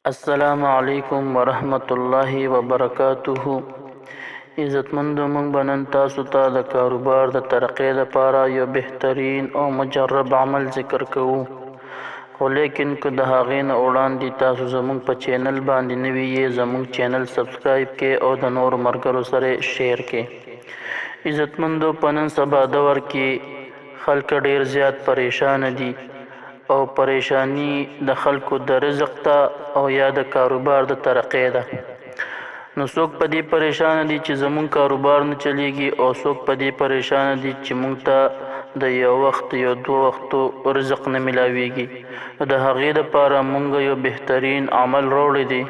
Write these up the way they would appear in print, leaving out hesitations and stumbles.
السلام علیکم ورحمت الله وبرکاته. عزتمندو موږ به نن تاسو ته د کاروبار د ترقۍ لپاره یو بهترین او مجرب عمل ذکر کوو، خو لیکن که د هغې نه وړاندې تاسو زموږ په چینل باندې نوي یې، زموږ چینل سبسکرایب کړئ او د نورو ملګرو سره شیر کړئ. عزتمندو په نن سبا دور کې خلک ډیر زیات پریشان دي او پریشانی د خلکو د رزق ته او یا د کاروبار د ترقۍ ده. نو څوک په دې پریشان دي چې زموږ کاروبار نه چلیږي، او څوک په دې پریشان دي چې موږ ته د یو وخت یو 2 وختو رزق نه ملاویږي. د هغې دپاره موږ یو بهترین عمل راوړی دی،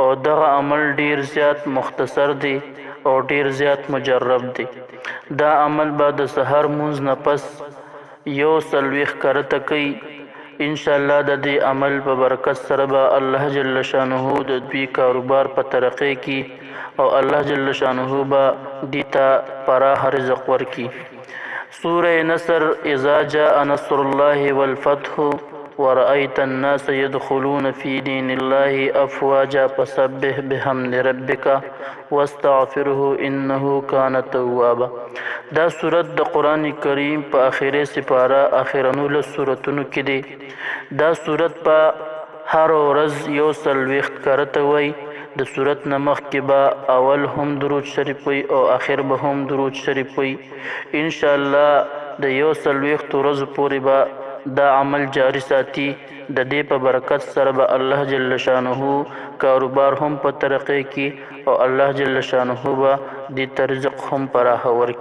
او دغه عمل ډیر زیات مختصر دی او ډیر زیات مجرب دی. دا عمل به د سحر مونځ نه پس 40 کرته کوي. انشاءالله د دې عمل په برکت سره به الله جل شانه د دوی کاروبار په ترقۍ کې او الله جل شانه به دوی ته پراخ رزق ورکړي. سوره نصر: اذا جاء نصر الله والفتح ورأيت الناس يدخلون في دين الله أفواجا فسبح بحمد ربك واستغفره إنه كان توابا. دا صورت د قرآن کریم په آخري سپاره آخرنو لس صورتونو کې دی. دا صورت په هر ورځ 40 کرته وی. د صورت نه مخکې به اول هم درود شریف وی او آخر به هم درود شریف وی. انشاءالله د 40 ورځو پورې به دا عمل جاری ساتي. د دې په برکت سره به الله جل شانه کاروبار هم په ترقۍ کې او الله جل شانه به دې ته رزق هم پراخه ورکړي.